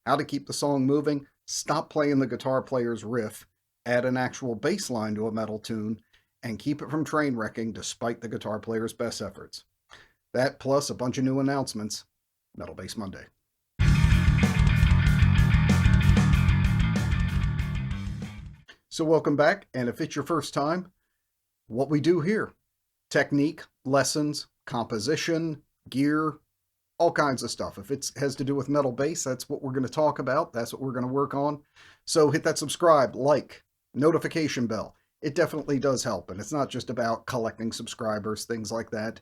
how to keep the song moving, stop playing the guitar player's riff, add an actual bass line to a metal tune, and keep it from train wrecking despite the guitar player's best efforts. That plus a bunch of new announcements. Metal Bass Monday. So welcome back, and if it's your first time, what we do here: technique, lessons, composition, gear, all kinds of stuff. If it has to do with metal bass, that's what we're going to talk about. That's what we're going to work on. So hit that subscribe, like, notification bell. It definitely does help, and it's not just about collecting subscribers, things like that.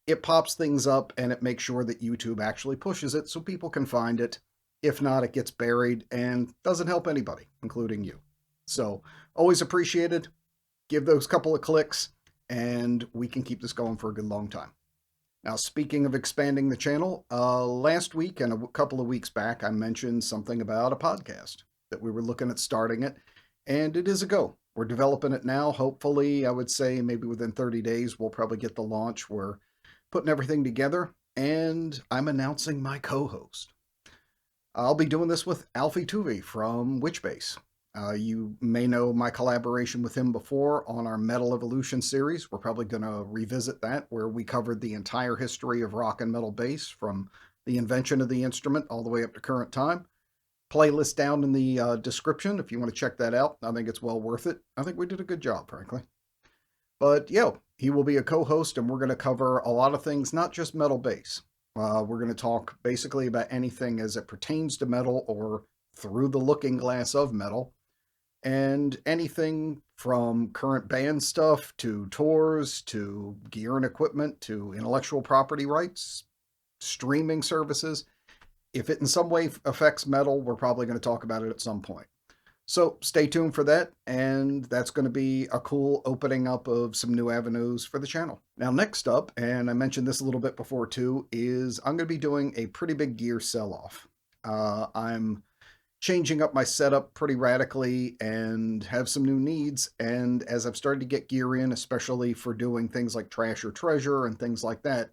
It pops things up and it makes sure that YouTube actually pushes it so people can find it. If not, it gets buried and doesn't help anybody, including you. So always appreciated. Give those couple of clicks and we can keep this going for a good long time. Now, speaking of expanding the channel, last week and a couple of weeks back, I mentioned something about a podcast that we were looking at starting it, and it is a go. We're developing it now. Hopefully, I would say maybe within 30 days, we'll probably get the launch. We're putting everything together, and I'm announcing my co-host. I'll be doing this with Alfie Tuve from Witchbase. You may know my collaboration with him before on our Metal Evolution series. We're probably going to revisit that, where we covered the entire history of rock and metal bass from the invention of the instrument all the way up to current time. Playlist down in the description if you want to check that out. I think it's well worth it. I think we did a good job, frankly. But yeah, he will be a co-host, and we're going to cover a lot of things, not just metal bass. We're going to talk basically about anything as it pertains to metal or through the looking glass of metal, and anything from current band stuff to tours to gear and equipment to intellectual property rights, streaming services. If it in some way affects metal, we're probably going to talk about it at some point. So stay tuned for that, and that's going to be a cool opening up of some new avenues for the channel. Now, next up, and I mentioned this a little bit before too, is I'm going to be doing a pretty big gear sell-off. I'm changing up my setup pretty radically and have some new needs, and as I've started to get gear in, especially for doing things like Trash or Treasure and things like that,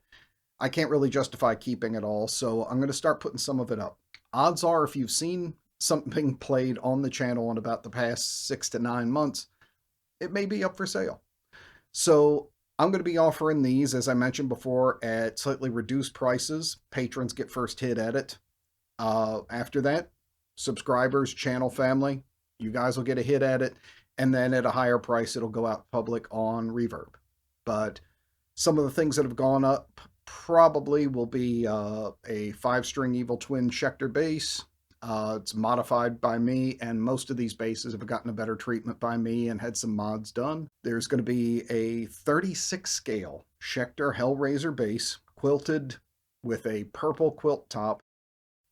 I can't really justify keeping it all, so I'm going to start putting some of it up. Odds are, if you've seen something played on the channel in about the past 6 to 9 months, it may be up for sale. So I'm going to be offering these, as I mentioned before, at slightly reduced prices. Patrons get first hit at it. After that, subscribers, channel family, you guys will get a hit at it. And then at a higher price, it'll go out public on Reverb. But some of the things that have gone up probably will be a 5-string Evil Twin Schecter bass. It's modified by me, and most of these basses have gotten a better treatment by me and had some mods done. There's going to be a 36 scale Schecter Hellraiser bass, quilted with a purple quilt top,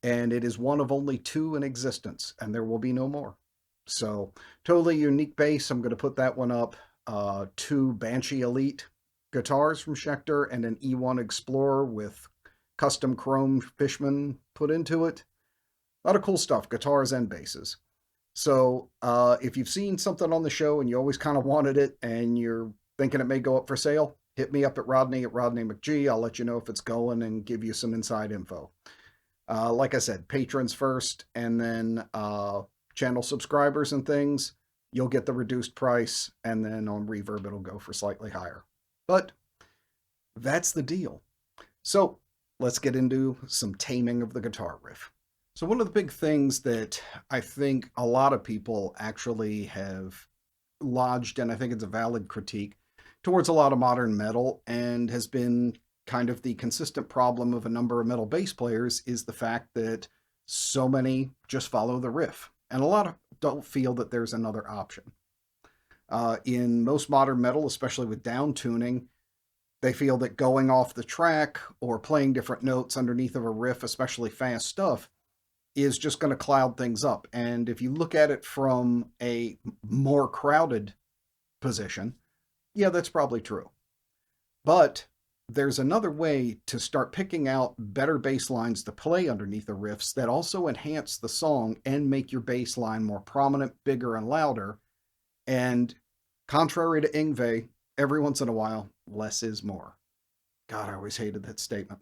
and it is one of only 2 in existence, and there will be no more. So, totally unique bass. I'm going to put that one up. 2 Banshee Elite guitars from Schecter and an E1 Explorer with custom chrome Fishman put into it. A lot of cool stuff, guitars and basses. So if you've seen something on the show and you always kind of wanted it and you're thinking it may go up for sale, hit me up at Rodney McG. I'll let you know if it's going and give you some inside info. Like I said, patrons first, and then channel subscribers and things, you'll get the reduced price, and then on Reverb it'll go for slightly higher. But that's the deal. So let's get into some taming of the guitar riff. So one of the big things that I think a lot of people actually have lodged, and I think it's a valid critique, towards a lot of modern metal, and has been kind of the consistent problem of a number of metal bass players, is the fact that so many just follow the riff. And a lot of don't feel that there's another option. In most modern metal, especially with down tuning, they feel that going off the track or playing different notes underneath of a riff, especially fast stuff, is just going to cloud things up. And if you look at it from a more crowded position, yeah, that's probably true. But there's another way to start picking out better bass lines to play underneath the riffs that also enhance the song and make your bass line more prominent, bigger, and louder. And contrary to Yngwie, every once in a while, less is more. God, I always hated that statement.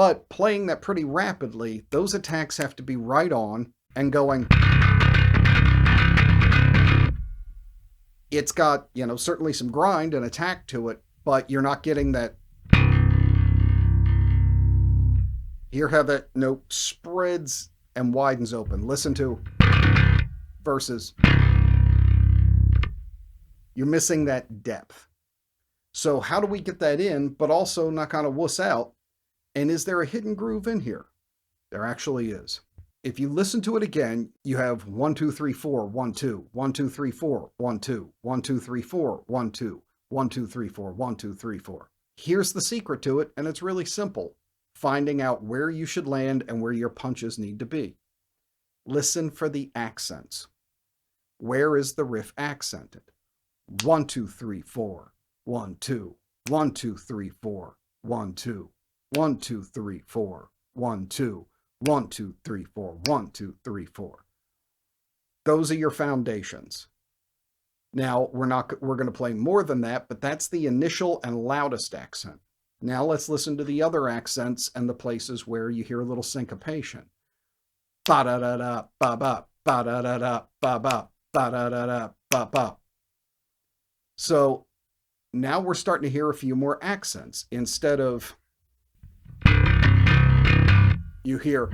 But playing that pretty rapidly, those attacks have to be right on and going. It's got, certainly some grind and attack to it, but you're not getting that. Hear how that note spreads and widens open. Listen to versus. You're missing that depth. So how do we get that in, but also not kind of wuss out? And is there a hidden groove in here? There actually is. If you listen to it again, you have 1, 2, 3, 4, 1, 2, 1, 2, 3, 4, 1, 2, 1, 2, 3, 4, 1, 2, 1, 2, 3, 4, 1, 2, 3, 4. Here's the secret to it, and it's really simple. Finding out where you should land and where your punches need to be. Listen for the accents. Where is the riff accented? 1, 2, 3, 4, 1, 2, 1, 2, 3, 4, 1, 2, 1, 2, 3, 4, 1, 2, 1, 2, 3, 4, 1, 2, 3, 4. Those are your foundations. Now, we're going to play more than that, but that's the initial and loudest accent. Now let's listen to the other accents and the places where you hear a little syncopation. Ba-da-da-da, ba-ba, ba-da-da-da, ba-ba, ba-da-da-da, ba-ba. So now we're starting to hear a few more accents. Instead of, you hear.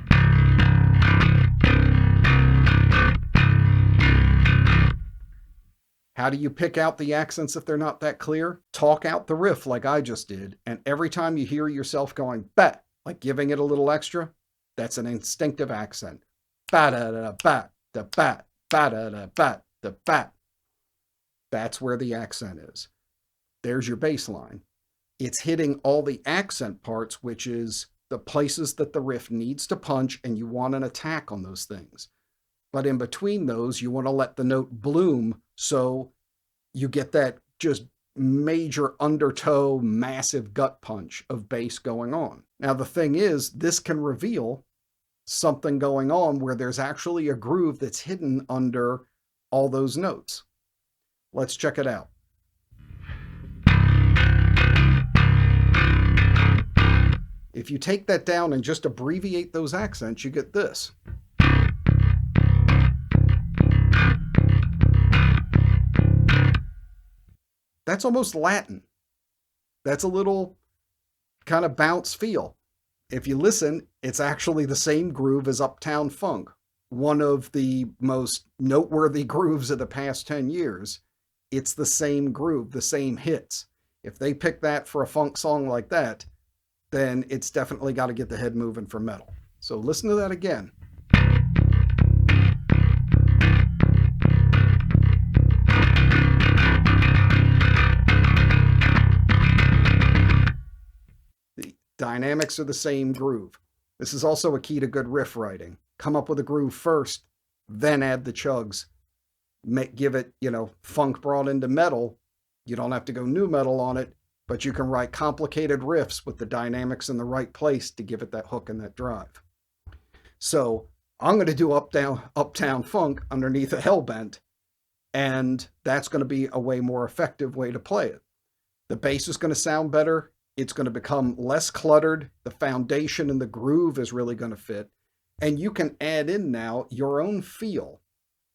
How do you pick out the accents if they're not that clear? Talk out the riff like I just did, and every time you hear yourself going bat, like giving it a little extra, that's an instinctive accent. Ba-da-da-bat, the bat, ba-da-da-bat, the bat. That's where the accent is. There's your bass line. It's hitting all the accent parts, which is the places that the riff needs to punch, and you want an attack on those things. But in between those, you want to let the note bloom so you get that just major undertow, massive gut punch of bass going on. Now, the thing is, this can reveal something going on where there's actually a groove that's hidden under all those notes. Let's check it out. If you take that down and just abbreviate those accents, you get this. That's almost Latin. That's a little kind of bounce feel. If you listen, it's actually the same groove as Uptown Funk, one of the most noteworthy grooves of the past 10 years. It's the same groove, the same hits. If they pick that for a funk song like that, then it's definitely got to get the head moving for metal. So listen to that again. Dynamics are the same groove. This is also a key to good riff writing. Come up with a groove first, then add the chugs. Give it, funk brought into metal. You don't have to go new metal on it, but you can write complicated riffs with the dynamics in the right place to give it that hook and that drive. So I'm going to do Uptown Funk underneath a Hellbent, and that's going to be a way more effective way to play it. The bass is going to sound better. It's going to become less cluttered. The foundation and the groove is really going to fit. And you can add in now your own feel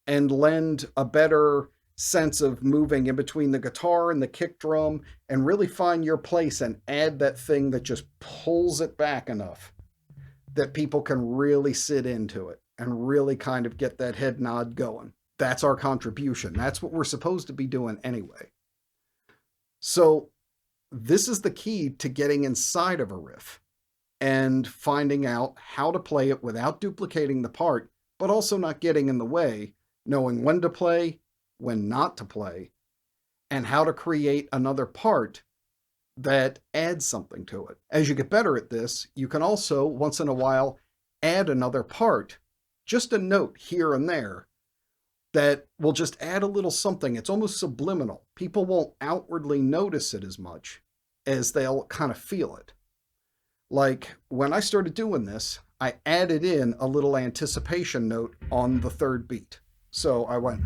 and lend a better sense of moving in between the guitar and the kick drum and really find your place and add that thing that just pulls it back enough that people can really sit into it and really kind of get that head nod going. That's our contribution. That's what we're supposed to be doing anyway. So this is the key to getting inside of a riff and finding out how to play it without duplicating the part, but also not getting in the way, knowing when to play, when not to play, and how to create another part that adds something to it. As you get better at this, you can also, once in a while, add another part, just a note here and there, that will just add a little something. It's almost subliminal. People won't outwardly notice it as much as they'll kind of feel it. Like when I started doing this, I added in a little anticipation note on the third beat. So I went.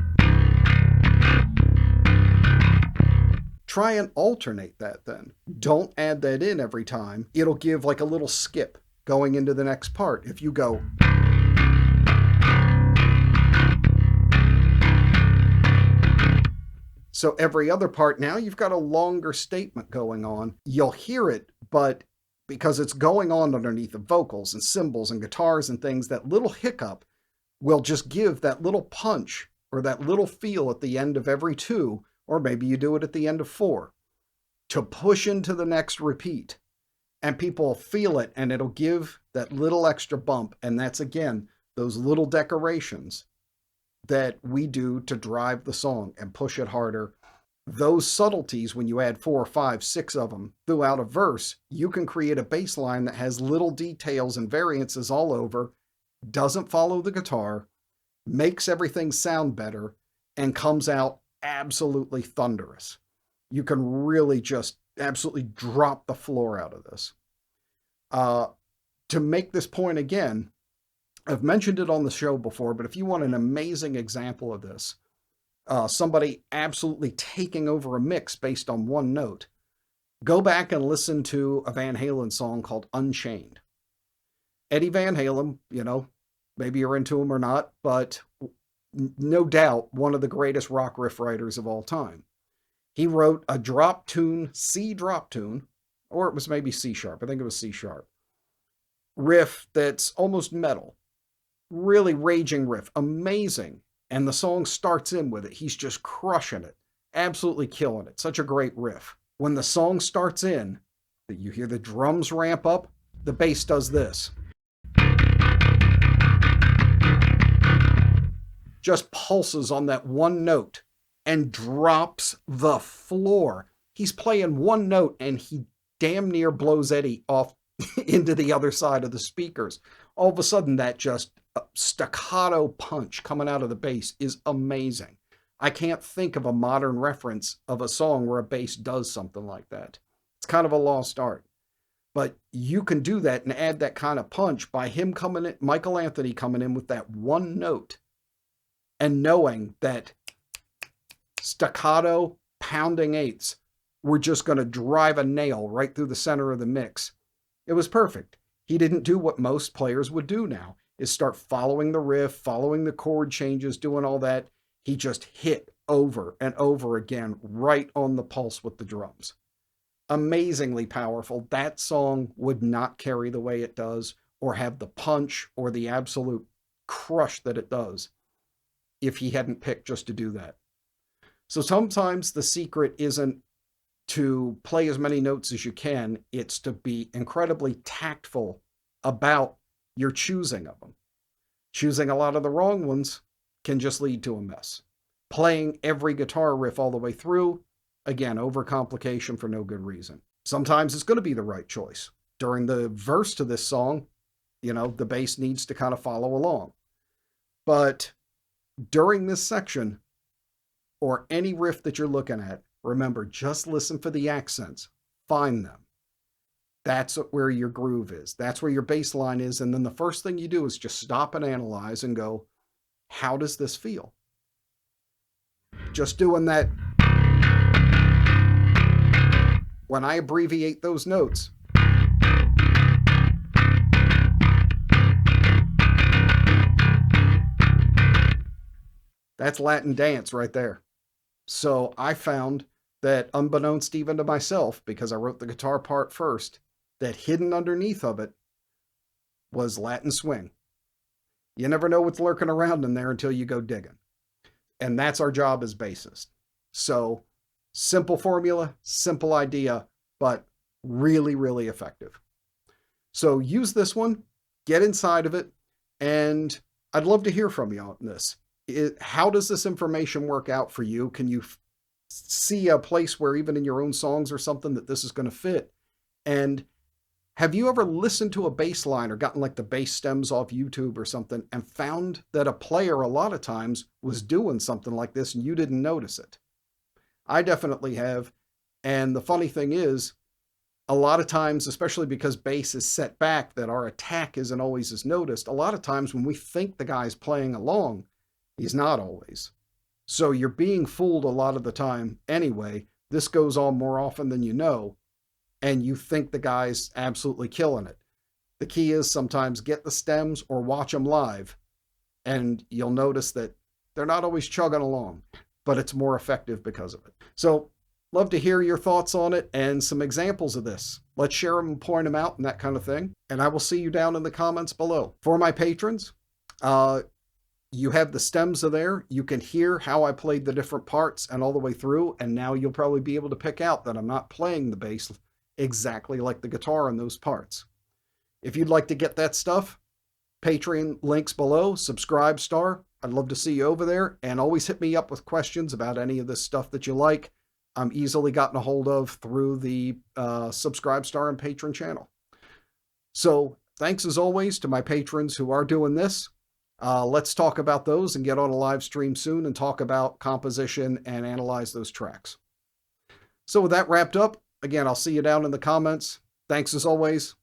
Try and alternate that then. Don't add that in every time. It'll give like a little skip. going into the next part. If you go, so every other part, now you've got a longer statement going on. You'll hear it, but because it's going on underneath the vocals and cymbals and guitars and things, that little hiccup will just give that little punch or that little feel at the end of every two, or maybe you do it at the end of four, to push into the next repeat. And people feel it, and it'll give that little extra bump. And that's, again, those little decorations that we do to drive the song and push it harder. Those subtleties, when you add 4, 5, 6 of them throughout a verse, you can create a bass line that has little details and variances all over, doesn't follow the guitar, makes everything sound better, and comes out absolutely thunderous. You can really just absolutely drop the floor out of this. To make this point again, I've mentioned it on the show before, but if you want an amazing example of this, somebody absolutely taking over a mix based on one note, go back and listen to a Van Halen song called Unchained. Eddie Van Halen, you know, maybe you're into him or not, but no doubt one of the greatest rock riff writers of all time. He wrote a drop tune, C drop tune, or it was maybe C sharp. I think it was C sharp. Riff that's almost metal. Really raging riff. Amazing. And the song starts in with it. He's just crushing it. Absolutely killing it. Such a great riff. When the song starts in, you hear the drums ramp up, the bass does this. Just pulses on that one note and drops the floor. He's playing one note and he damn near blows Eddie off into the other side of the speakers. All of a sudden, that just staccato punch coming out of the bass is amazing. I can't think of a modern reference of a song where a bass does something like that. It's kind of a lost art. But you can do that and add that kind of punch by him coming in, Michael Anthony coming in with that one note and knowing that staccato pounding eighths were just going to drive a nail right through the center of the mix. It was perfect. He didn't do what most players would do now, is start following the riff, following the chord changes, doing all that. He just hit over and over again, right on the pulse with the drums. Amazingly powerful. That song would not carry the way it does, or have the punch or the absolute crush that it does, if he hadn't picked just to do that. So sometimes the secret isn't to play as many notes as you can, it's to be incredibly tactful about your choosing of them. Choosing a lot of the wrong ones can just lead to a mess. Playing every guitar riff all the way through, again, overcomplication for no good reason. Sometimes it's going to be the right choice. During the verse to this song, you know, the bass needs to kind of follow along. But during this section, or any riff that you're looking at, remember, just listen for the accents. Find them. That's where your groove is. That's where your bass line is. And then the first thing you do is just stop and analyze and go, how does this feel? Just doing that. When I abbreviate those notes, that's Latin dance right there. So I found that, unbeknownst even to myself, because I wrote the guitar part first, that hidden underneath of it was Latin swing. You never know what's lurking around in there until you go digging. And that's our job as bassists. So simple formula, simple idea, but really, really effective. So use this one, get inside of it, and I'd love to hear from you on this. How does this information work out for you? Can you see a place where even in your own songs or something that this is going to fit? And have you ever listened to a bass line or gotten like the bass stems off YouTube or something and found that a player a lot of times was doing something like this and you didn't notice it? I definitely have. And the funny thing is, a lot of times, especially because bass is set back, that our attack isn't always as noticed. A lot of times when we think the guy's playing along, he's not always. So you're being fooled a lot of the time anyway. This goes on more often than you know, and you think the guy's absolutely killing it. The key is sometimes get the stems or watch them live, and you'll notice that they're not always chugging along, but it's more effective because of it. So, love to hear your thoughts on it and some examples of this. Let's share them and point them out and that kind of thing. And I will see you down in the comments below. For my patrons, you have the stems are there. You can hear how I played the different parts and all the way through. And now you'll probably be able to pick out that I'm not playing the bass exactly like the guitar in those parts. If you'd like to get that stuff, Patreon links below, subscribe star. I'd love to see you over there, and always hit me up with questions about any of this stuff that you like. I'm easily gotten a hold of through the subscribe star and patron channel. So thanks as always to my patrons who are doing this. Let's talk about those and get on a live stream soon and talk about composition and analyze those tracks. So with that wrapped up, again, I'll see you down in the comments. Thanks as always.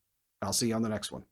I'll see you on the next one.